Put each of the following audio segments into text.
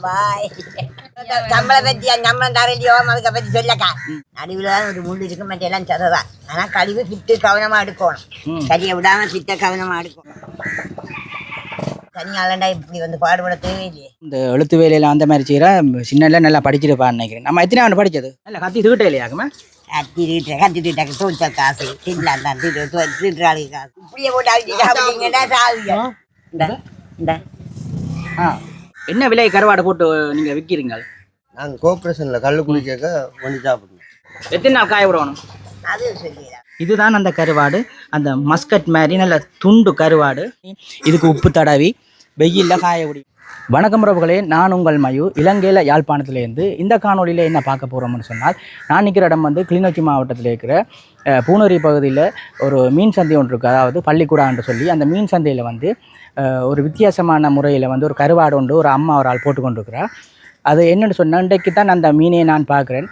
பாய் நம்மளை பற்றி நம்ம தரையிலையோ அதுக்கு பற்றி சொல்லக்கா நடுவில் தான் ஒரு முள் இருக்கு மற்ற எல்லாம் சததான் ஆனால் கழிவு பிட்டு கவனமாக எடுக்கணும் சரியை விடாமல் பிட்ட கவனமாக எடுக்கணும் தனியாளண்டா இப்படி வந்து பாடுபட தேவையில்லையே இந்த எழுத்து வேலையில் அந்த மாதிரி செய்கிற சின்னல நல்லா படிச்சிருப்பான்னு நினைக்கிறேன். நம்ம எத்தனை ஆண்டு படித்தது இல்லை கத்தி தூக்கிட்டே இல்லையாக்குமே கத்திட்டு தோச்ச காசு திடலாம் தான் திட்டுறாளுக்கு காசு இப்படியே போட்டு அழிச்சிட்டா சாவிங்க இந்த என்ன விலை கருவாடை போட்டு நீங்கள் விற்கிறீங்க? நாங்கள் கோஆப்ரேஷனில் கல் குடிக்க வந்து சாப்பிடணும். எத்தனை நாள் காய விடணும்? அது சொல்லிடுறேன். இதுதான் அந்த கருவாடு, அந்த மஸ்கட் மாதிரி நல்ல துண்டு கருவாடு. இதுக்கு உப்பு தடவி வெயிலில் காய விடும். வணக்கம் உறவுகளே, நான் உங்கள் மயு இலங்கையில் யாழ்ப்பாணத்துலேருந்து. இந்த காணொலியில் என்ன பார்க்க போகிறோம்னு சொன்னால், நான் நிற்கிற இடம் வந்து கிளிநொச்சி மாவட்டத்தில் இருக்கிற பூனரி பகுதியில் ஒரு மீன் சந்தை ஒன்று இருக்குது, அதாவது பள்ளிக்கூடான்னு சொல்லி. அந்த மீன் சந்தையில் வந்து ஒரு வித்தியாசமான முறையில் வந்து ஒரு கருவாடு ஒன்று ஒரு அம்மா ஒரு ஆள் போட்டு கொண்டிருக்கிறா. அது என்னென்னு சொன்னால், இன்றைக்கு தான் அந்த மீனை நான் பார்க்குறேன்.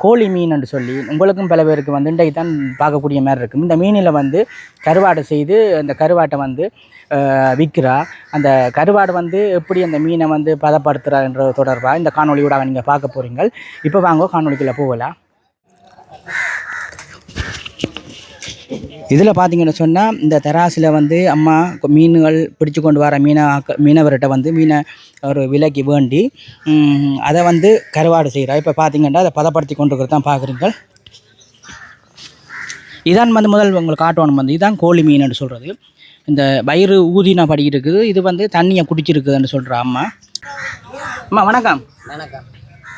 கோழி மீன் சொல்லி உங்களுக்கும் பல பேருக்கு வந்து இன்றைக்கு தான் பார்க்கக்கூடிய மாதிரி இருக்கும். இந்த மீனில் வந்து கருவாடை செய்து அந்த கருவாட்டை வந்து விற்கிறா. அந்த கருவாடு வந்து எப்படி அந்த மீனை வந்து பதப்படுத்துகிறான்ற தொடர்பாக இந்த காணொலியோட நீங்கள் பார்க்க போகிறீங்க. இப்போ வாங்க காணொலிக்குள்ளே போகலாம். இதில் பார்த்தீங்கன்னு சொன்னால், இந்த தராசில் வந்து அம்மா மீன்கள் பிடிச்சு கொண்டு வர மீனவர்கிட்ட வந்து மீனை ஒரு விலைக்கு வேண்டி அதை வந்து கருவாடு செய்கிறா. இப்போ பார்த்தீங்கன்னா அதை பதப்படுத்தி கொண்டு தான் பார்க்குறீங்க. இதான் வந்து முதல் உங்களுக்கு காட்டணும் வந்து இதுதான் கோழி மீன் சொல்கிறது. இந்த வயிறு ஊதினா படிக்கிட்டு இருக்குது. இது வந்து தண்ணியை குடிச்சிருக்குதுன்னு சொல்கிறா அம்மா. அம்மா வணக்கம். வணக்கம்.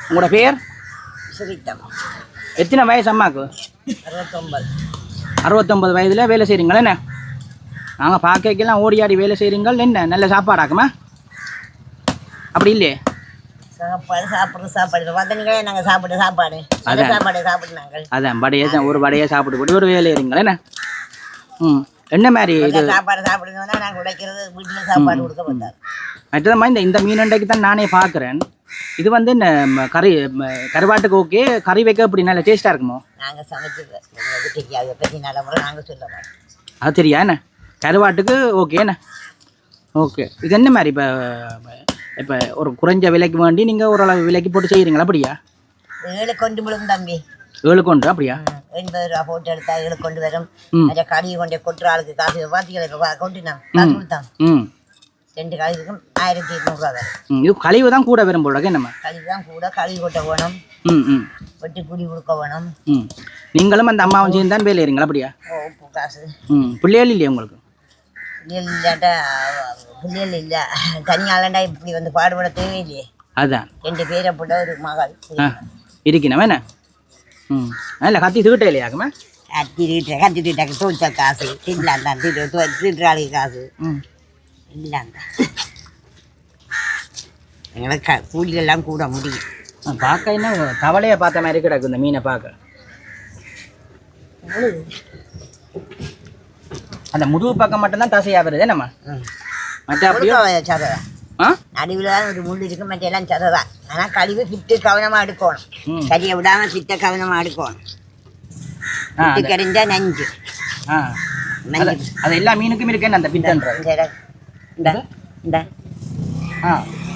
உங்களோட பேர்? சுரித்தம். எத்தனை வயசு அம்மாவுக்கு? 69 வயதில் வேலை செய்கிறீங்களா? என்ன நாங்கள் பார்க்கலாம் ஓடி ஆடி வேலை செய்கிறீங்க. என்ன நல்ல சாப்பாடாக்குமா? அப்படி இல்லையே, சாப்பாடு பார்த்தீங்களே நாங்கள் சாப்பாடு சாப்பிடுனாங்க. அதான் படையை ஒரு படையை சாப்பிட்டு போட்டு ஒரு வேலை செய்கிறீங்களா? என்ன என்ன மாதிரி இது சாப்பாடு சாப்பிடுங்கன்னா நாங்கள் உடைக்கிறது வீட்டில் சாப்பாடு கொடுக்க மாட்டார். மற்றதமாக இந்த மீனண்டைக்கு தான் நானே பார்க்குறேன். இது வந்து இந்த கருவாட்டுக்கு ஓகே, கறி வைக்க அப்படி நல்ல டேஸ்ட்டாக இருக்குமோ? நாங்கள் சமைச்சிருக்கோம், தெரியாது பற்றி நல்ல முறை நாங்கள் சொல்ல மாட்டோம். அது தெரியா என்ன கருவாட்டுக்கு ஓகே என்ன ஓகே. இது என்ன மாதிரி இப்போ ஒரு குறைஞ்ச விலைக்கு வேண்டி நீங்கள் ஓரளவு விலைக்கு போட்டு செய்கிறீங்களா? அப்படியா? 7 கொண்டு விழும் தம்பி. 7 கொண்டு அப்படியா? 80 ரூபா போட்டு எடுத்தா 7 கொண்டு வரும். கடியை கொண்டு கொட்டுற ஆளுக்கு காசு பார்த்தீங்களா? கொண்டுனான் காசு கொடுத்தான். 2 கழிவுக்கும் 1200 ரூபா வரும். இது கழிவு தான் கூட வரும் போல. நம்ம கழிவு தான் கூட, கழிவு கொட்ட வேணும், வெட்டி குடி கொடுக்க வேணும். நீங்களும் அந்த அம்மாவும் சேர்ந்து தான் வேலை செய்றீங்களா? அப்படியா? உப்பு காசு. பிள்ளைகள் இல்லையா உங்களுக்கு? பிள்ளைகள் இல்லாட்டா பிள்ளைகள் இல்லை, தனியாளண்டா இப்படி வந்து பாடுபட தேவையில்லையே. அதான் 2 பேரை போட்ட ஒரு மகள் இருக்கணும். என்ன இல்லை கத்தி தூக்கிட்டே இல்லையாக்குமா? கத்திட்டு தோச்ச காசு திடலாம் தான் திட்டுறாளுக்கு காசு இல்லாண்டா எங்களுக்கு கூலியெல்லாம் கூட முடியும். பார்க்க என்ன தவளையை பார்த்த மாதிரி கிடக்கு இந்த மீனை பார்க்க. அந்த முதுகு பக்கம் மட்டும்தான் தசையாக வருது நம்ம. மற்ற அப்படியே நடுவில் தான் ஒரு முள் இருக்கு மற்ற எல்லாம் சததான். ஆனால் கழிவு பிட்டு கவனமாக எடுக்கணும், சரியை விடாமல் பிட்ட கவனமாக எடுக்கணும். பிட்டு கறிஞ்சா நஞ்சு. அது எல்லா மீனுக்கும் இருக்கு என்ன அந்த பிட்டுன்றது? இந்த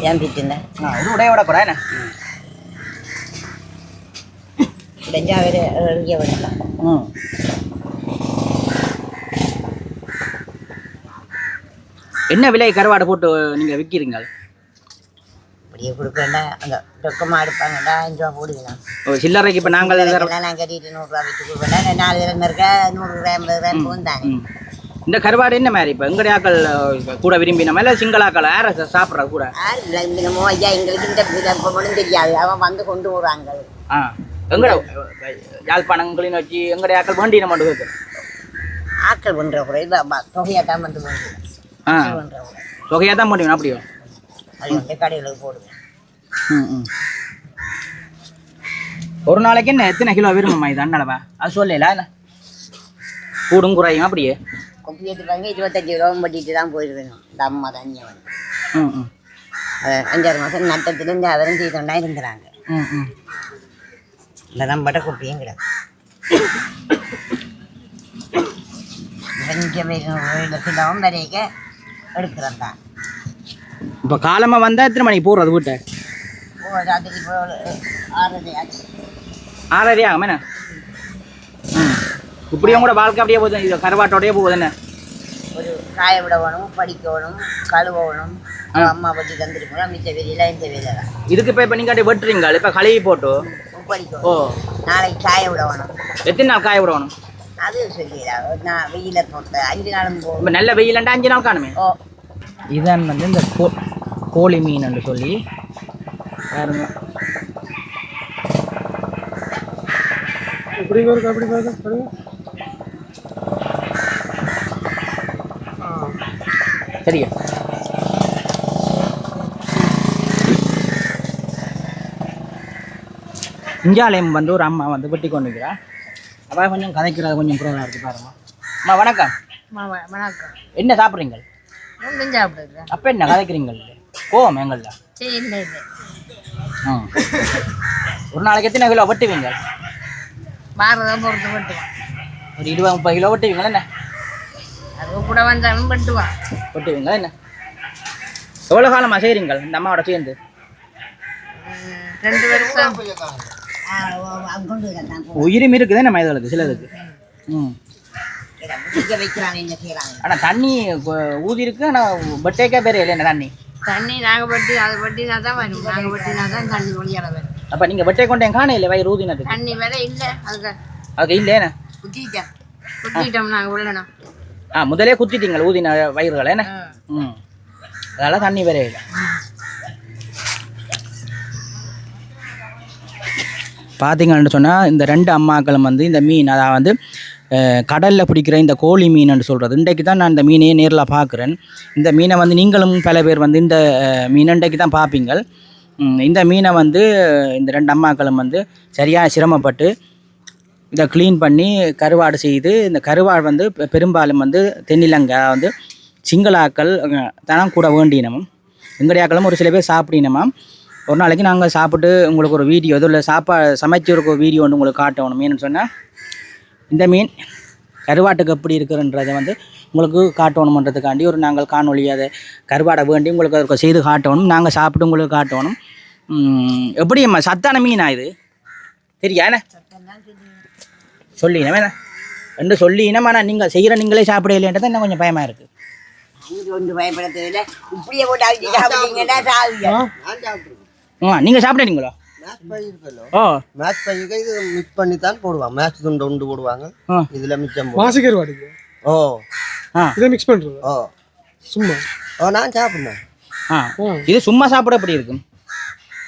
ஏன் பிட்டுந்த இது உடைய விடக்கூடா என்ன உடைஞ்சா எழுதிய விடலாம். என்ன விலை கருவாடை போட்டு நீங்கள் விற்கிறீங்க? அப்படியே கொடுக்கண்டா அந்த ரொக்கமாக எடுப்பாங்கண்டா 5 ரூபா போடுவீங்க. சில்லறைக்கு இப்போ நாங்கள் நான் கட்டிட்டு 100 ரூபா விட்டு கொடுப்பேன்டா. 4 பேர் இருக்க 100 ரூபாய் 50 ரூபாய் போந்தாங்க. இந்த கருவாடு என்ன மாதிரி இப்போ எங்களுடைய ஆக்கள் கூட விரும்பி நம்ம இல்லை சிங்களாக்கள் யாரை சாப்பிட்ற கூட? ஐயா எங்களுக்கு இந்த ஒன்றும் தெரியாது, அவன் வந்து கொண்டு போகிறாங்க. எங்கட யாழ்ப்பாணங்களின் வச்சு எங்களுடைய ஆக்கள் வண்டி நம்ம கேட்குறோம். ஆக்கள் பண்ணுற கூட இல்லை, தொகையாக தான் வந்து தொகையாக தான் பண்ணுவேன். அப்படியோ அது வந்து கடைகளுக்கு போடுவேன். ஒரு நாளைக்கு என்ன எத்தனை கிலோ விரும்பமா இது அண்ணளவா? அது சொல்லல என்ன கூடும் குறையும்? அப்படியே கொப்பி எடுத்துப்பாங்க. 25 ரூபா பட்டிட்டு தான் போயிடுவேன். இந்த அம்மா தண்ணியை வந்து 5-6 மாதம் நட்டத்துலேருந்து அவரும் செய்தோண்டா இருக்கிறாங்க. இந்த நம்பட்ட கொப்பியும் கிடக்கு. கொஞ்சம் கிலோவும் வரைக்க எடுக்கிறேன் தான். இப்போ காலமாக வந்தால் எத்தனை மணிக்கு போடுறது வீட்டை? ராத்திரி இப்போ 6:30 ஆச்சு. 6:30 ஆகும் என்ன? இப்படியும் கூட வாழ்க்கை அப்படியே போகுது, இது கருவாட்டோடையே போகுது என்ன? ஒரு காய விடணும், படிக்கணும், கழுவணும். அம்மா பற்றி தந்துருக்கணும். மிச்ச வெளியில இந்த வேலை தான். இதுக்கு இப்போ நீங்கள் வெட்டுறீங்க, இப்போ கழுவி போட்டு படிக்கணும். ஓ, நாளைக்கு காய விடணும். எத்தனை நாள் காய விடணும்? அது சொல்லிடலாம். நான் வெயில போட்டு 5 நாளும் போகும். இப்போ நல்ல வெயிலண்டா 5 நாள் காணுமே. ஓ, இதான் வந்து இந்த கோழி மீன் சொல்லி பாருங்க. சரியா இஞ்சாலயம் வந்து ஒரு அம்மா வந்து வெட்டி கொண்டு இருக்கிறா. அவள் கொஞ்சம் கதைக்கிறது கொஞ்சம் குறைவாக இருக்குது பாருங்க. அம்மா வணக்கம். வணக்கம். என்ன சாப்பிட்றீங்க? ஒன்றும் சாப்பிடுங்க. அப்போ என்ன கதைக்கிறீங்க? கோவம் எங்களில். சரி, இல்லை இல்லை. ஒரு நாளைக்கு எத்தனை கிலோ வெட்டுவீங்க? பாரதம் பொறுத்து வெட்டுவான். ஒரு 20-30 கிலோ வெட்டுவீங்களா என்ன? அது கூட வந்தாலும் வெட்டுவான். வெட்டுவீங்களா என்ன? எவ்வளோ காலமாக செய்கிறீங்க இந்த அம்மாவோட சேர்ந்து? 2 வருஷம். உயிரும் இருக்குது நம்ம இதுகளுக்கு சிலதுக்கு. ஆனால் தண்ணி ஊதி இருக்கு, ஆனால் வெட்டைக்கே பேர் இல்லை என்ன தண்ணி? தண்ணி நாங்கள் வெட்டி அதை வெட்டினா தான் வரும். நாங்கள் வெட்டினா தான் தண்ணி ஒளியால வரும். அப்போ நீங்கள் வெட்டை கொண்டே காண இல்லை வயிறு ஊதினதுக்கு? தண்ணி வேற இல்லை. அதுக்கு இல்லைண்ணே குத்திட்டோம் நாங்கள் உள்ளணும். முதலே குத்திட்டீங்களா ஊதின வயிறுகளை என்ன? அதெல்லாம் தண்ணி வேற இல்லை. பார்த்தீங்கன்னு சொன்னால் இந்த 2 அம்மாக்களும் வந்து இந்த மீன், அதாவது வந்து கடலில் பிடிக்கிற இந்த கோழி மீன் சொல்கிறது. இன்றைக்கு தான் நான் இந்த மீனையே நேரில் பார்க்குறேன். இந்த மீனை வந்து நீங்களும் பல பேர் வந்து இந்த மீன் இன்றைக்கு தான் பார்ப்பீங்க. இந்த மீனை வந்து இந்த 2 அம்மாக்களும் வந்து சரியாக சிரமப்பட்டு இதை க்ளீன் பண்ணி கருவாடு செய்து, இந்த கருவாடு வந்து பெரும்பாலும் வந்து தென்னிலங்கை வந்து சிங்களாக்கள் தனம் கூட வேண்டினமும் எங்கடையாக்களும் ஒரு சில பேர் சாப்பிடினமாம். ஒரு நாளைக்கு நாங்கள் சாப்பிட்டு உங்களுக்கு ஒரு வீடியோ இதில் சமைச்சருக்கு ஒரு வீடியோ ஒன்று உங்களுக்கு காட்டணும். மீன் சொன்னால் இந்த மீன் கருவாட்டுக்கு எப்படி இருக்குன்றதை வந்து உங்களுக்கு காட்டணுன்றதுக்காண்டி ஒரு நாங்கள் காணொலி அதை கருவாடை வேண்டி உங்களுக்கு அதுக்கு செய்து காட்டணும். நாங்கள் சாப்பிட்டு உங்களுக்கு காட்டணும். எப்படி அம்மா சத்தான மீனா இது தெரியா என்ன சொல்லினேன் வேணா ரெண்டு சொல்லினேன். ஆனால் நீங்கள் செய்கிற நீங்களே சாப்பிட இல்லைன்றது இன்னும் கொஞ்சம் பயமாக இருக்குது. ஒன்று பயப்பட தேவையில்ல. இப்படியே போட்டு சாப்பிட்டீங்கன்னா நீங்கள் சாப்பிட்டீங்களோ? ஓ, மேட்ச் பைக்கு இது மிக்ஸ் பண்ணி தான் போடுவாங்க. மேட்ச் துண்டு உண்டு போடுவாங்க. இதுல மிச்சம் மாசிக்கருவாடுங்க. ஓ, இதை மிக்ஸ் பண்றது. ஓ, சும்மா நான் சாப்பிடுவேன். இது சும்மா சாப்பிட எப்படி இருக்கும்?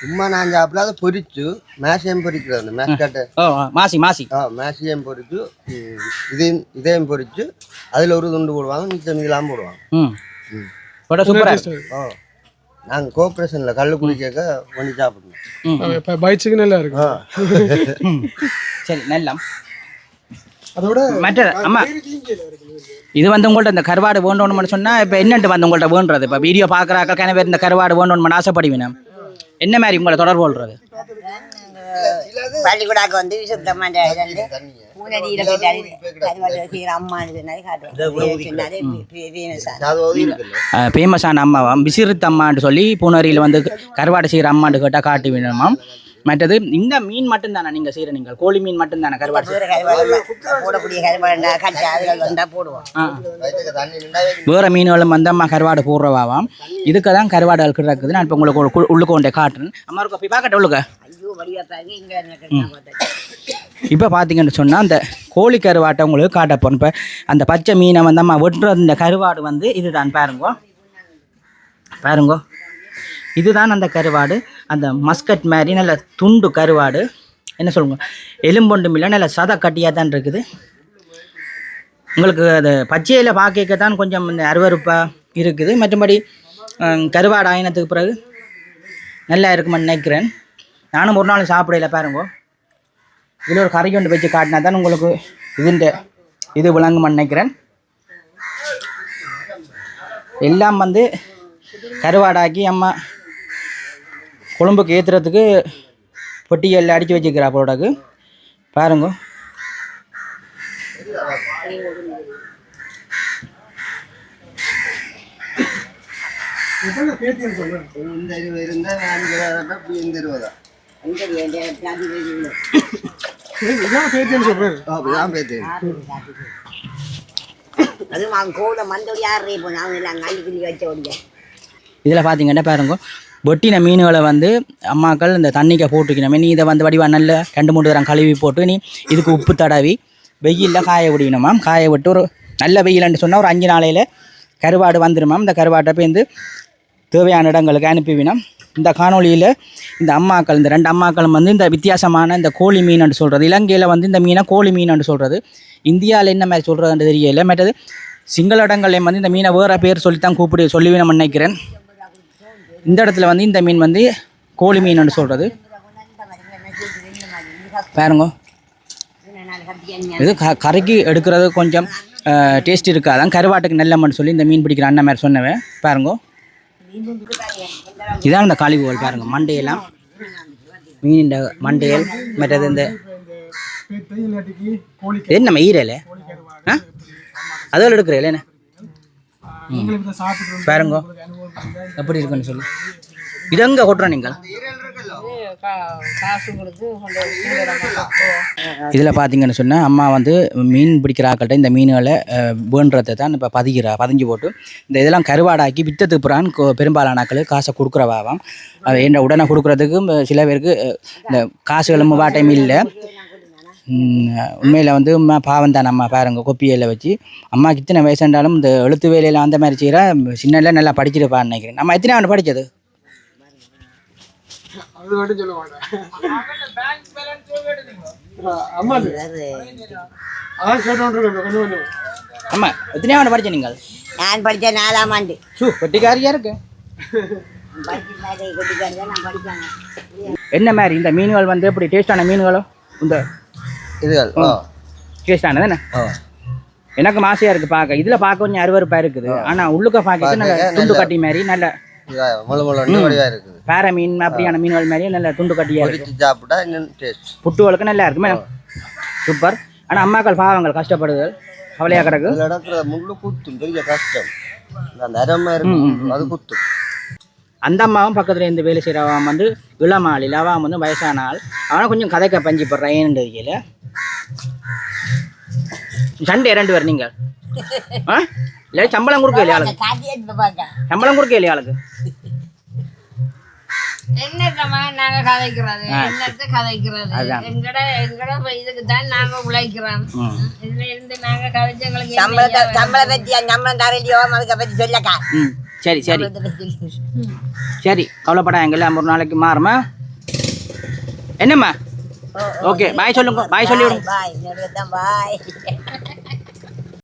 சும்மா நான் சாப்பிட அதை பொரிச்சு மேஷையும் பொரிக்கிறது. மேஷ் கட்டை மாசி மேஷையும் பொரிச்சு இதையும் பொரிச்சு அதில் ஒரு துண்டு போடுவாங்க. மிச்சம் இதெல்லாம் போடுவாங்க. சூப்பராக. நாங்கள் கோஆப்ரேஷனில் கல் குடிக்க பண்ணி சாப்பிடணும். பைட்ஸுக்கு நல்லா இருக்கு. சரி, நல்லா. அதோட மற்ற அம்மா இது வந்து உங்கள்ட்ட இந்த கருவாடு வேண்டணும்னு சொன்னால் இப்போ என்னட்டு வந்து உங்கள்ட்ட வேண்டுறது? இப்போ வீடியோ பார்க்குறாக்கள் பேர் இந்த கருவாடு வேண்டணும்னு ஆசைப்படுவீங்க. என்ன மாதிரி உங்களை தொடர்பு கொள்றது? பள்ளிக்கூடாக்கு வந்து சுத்தமாக ஃபேமஸான அம்மாவாம் விசிறுத்த அம்மான்னு சொல்லி பூனரியில் வந்து கருவாடு செய்கிற அம்மான்னு கேட்டால் காட்டி வேணுமாம். மற்றது இந்த மீன் மட்டும்தானே நீங்கள் செய்கிற? நீங்கள் கோழி மீன் மட்டும்தானே கருவாடு போடக்கூடிய கருவாடு போடுவோம். வேறு மீன்களும் வந்து அம்மா கருவாடு போடுறவாம். இதுக்கு தான் கருவாடுகள் கிடக்குது. நான் இப்போ உங்களுக்கு உள்ளுக்கு கொண்டே காட்டுறேன். அம்மா இருக்கும் போய் பார்க்கட்ட உள்ளுக்க. இப்போ பார்த்தீங்கன்னு சொன்னால் அந்த கோழி கருவாட்டை உங்களுக்கு காட்ட போகிறோம். இப்போ அந்த பச்சை மீனை வந்து அம்மா வெட்டுறது இந்த கருவாடு வந்து இதுதான் பாருங்கோ. இதுதான் அந்த கருவாடு. அந்த மஸ்கட் மாதிரி நல்ல துண்டு கருவாடு. என்ன சொல்லுங்க, எலும்பொண்டும் இல்லை, நல்ல சதை கட்டியாக தான் இருக்குது. உங்களுக்கு அது பச்சையில் பார்க்க தான் கொஞ்சம் இந்த அருவறுப்பாக இருக்குது. மற்றபடி கருவாடு ஆயினத்துக்கு பிறகு நல்லா இருக்குமென்னு நினைக்கிறேன். நானும் ஒரு நாள் சாப்பிடல. பாருங்கோ, இதில் ஒரு கறி கொண்டு வச்சு காட்டினா தான் உங்களுக்கு இது விளங்குமென்னு நினைக்கிறேன். எல்லாம் வந்து கருவாடாக்கி அம்மா கொழும்புக்கு ஏற்றுறதுக்கு பொட்டிகளில் அடித்து வச்சுக்கிறா போடாக்கு. பாருங்க, இப்ப பேட்டின்னு சொல்றேன். இந்த 20 இருந்தால் 5 அப்படி இந்த 20. அங்கே வேண்டிய அது வேண்டிய இதான் பேட்டின்னு சொல்றேன். அப்படிதான் பேத்து. அதுவும் அவன் கூட மந்தோடி யாரே போன அவங்க எல்லாம் அள்ளி கிள்ளி வச்ச ஓடிய இதில் பார்த்தீங்கன்னா பாருங்க வெட்டின மீன்களை வந்து அம்மாக்கள் இந்த தண்ணிக்க போட்டுக்கணும். நீ இதை வந்து வடிவா நல்ல 2-3 தரம் கழுவி போட்டு நீ இதுக்கு உப்பு தடவி வெயிலில் காய விடணுமாம். காய விட்டு ஒரு நல்ல வெயில்னு சொன்னால் ஒரு 5 நாளையில் கருவாடு வந்துடுமாம். இந்த கருவாட்டை போய் தேவையான இடங்களுக்கு அனுப்பிவினோம். இந்த காணொலியில் இந்த அம்மாக்கள் இந்த 2 அம்மாக்களும் வந்து இந்த வித்தியாசமான இந்த கோழி மீன் சொல்கிறது. இலங்கையில் வந்து இந்த மீனை கோழி மீன் சொல்கிறது. இந்தியாவில் என்ன மாதிரி சொல்கிறதுன்னு தெரியல. மற்றது சிங்கள இடங்கள்லையும் வந்து இந்த மீனை வேறு பேர் சொல்லித்தான் சொல்லுவேன் நினைக்கிறேன். இந்த இடத்துல வந்து இந்த மீன் வந்து கோழி மீன் சொல்கிறது. பாருங்க இது கரைக்கு எடுக்கிறது கொஞ்சம் டேஸ்ட் இருக்காதான். கருவாட்டுக்கு நல்லமன்னு சொல்லி இந்த மீன் பிடிக்கிற அண்ணன் மாதிரி சொன்னவன். பாருங்க இதான் இந்த காலிகோல். பாருங்க மண்டையெல்லாம் மீன் மண்டையல் மற்றது இந்த என்ன ஈரல அதோட எடுக்கிற இல்லைண்ணே. பாருங்க எப்படி இருக்குன்னு சொல்லி இது எங்கே கொட்டுறோம் நீங்கள். இதில் பார்த்தீங்கன்னு சொன்னால் அம்மா வந்து மீன் பிடிக்கிற ஆக்கள்கிட்ட இந்த மீன்களை வேண்டுறதை தான் இப்போ பதிஞ்சு போட்டு இந்த இதெல்லாம் கருவாடாக்கி விற்றத்துக்கு பிறான் பெரும்பாலான ஆக்கள் காசை கொடுக்குறவாவாம். அதை என்ன உடனே கொடுக்குறதுக்கும் சில பேருக்கு இந்த காசுகளும் டைம் இல்லை. உண்மையில் வந்து பாவம் தான். அம்மா பாருங்க கொப்பியில் வச்சு அம்மாவுக்கு இத்தனை வயசுண்டாலும் இந்த எழுத்து வேலையில் அந்த மாதிரி செய்கிற சின்னதில் நல்லா படிச்சிருப்பான்னு நினைக்கிறேன். நம்ம எத்தனை அவனை படித்தது அது மட்டும் சொல்ல மாட்டேன். அம்மா அதான் கேட்டோன்றிருக்கேன் கொஞ்சம் கொஞ்சம். அம்மா எத்தனை அவனை படித்த நீங்கள். நான் படித்த 4ஆம் ஆண்டு. வெட்டிக்காரியா இருக்கு. கொட்டிக்காரி தான் நான் படித்தாங்க. என்ன மாதிரி இந்த மீன்கள் வந்து எப்படி டேஸ்டான மீன்களோ இந்த இதுகள் டேஸ்டானது என்ன எனக்கு ஆசையாக இருக்குது பார்க்க. இதில் பார்க்க கொஞ்சம் அருவருப்பாக இருக்குது. ஆனால் உள்ளுக்க பார்க்க நல்ல துண்டு கட்டி மாதிரி நல்ல இருக்குது. பேர மீன் அப்படியான மீன்கள் மாதிரி நல்ல துண்டு கட்டியாக இருக்குது. சாப்பிட்டா இன்னும் டேஸ்ட் புட்டுகளுக்கு நல்லா இருக்குமே. சூப்பர். ஆனால் அம்மாக்கள் பாவங்கள் கஷ்டப்படுது கவலையாக கிடக்கு. நடக்கிற முள்ளு குத்தும் பெரிய கஷ்டம். அந்த அரமா இருக்கும் அது குத்தும். அந்த அம்மாவும் பக்கத்தில் இருந்து வேலை செய்கிறவன் வந்து இளமாளில் அவன் வந்து வயசானால் அவனை கொஞ்சம் கதைக்க பஞ்சு போடுறான். ஏன்னு தெரியல. சண்டை 2 பேர் நீங்கள் இல்லை சம்பளம் கொடுக்க இல்லையா ஆளுக்கு. சம்பளம் கொடுக்க இல்லையா ஆளுக்கு. என்னமா நாங்க கதைக்கிறது என்னத்தை கதைக்கிறது எங்கட இதுக்கு தான் நாங்க உழைக்கிறோம். இதுல இருந்து நாங்க கதைச்சு எங்களுக்கு சம்பளம் பற்றி சம்பளம் தரலையோ அதுக்கு பற்றி சொல்லக்கா. சரி சரி சரி கவலைப்படா. எங்கெல்லாம் ஒரு நாளைக்கு மாறுமா என்னம்மா. ஓகே பாய் சொல்லுங்க. பாய் சொல்லி விடுங்க. பாய் பாய்.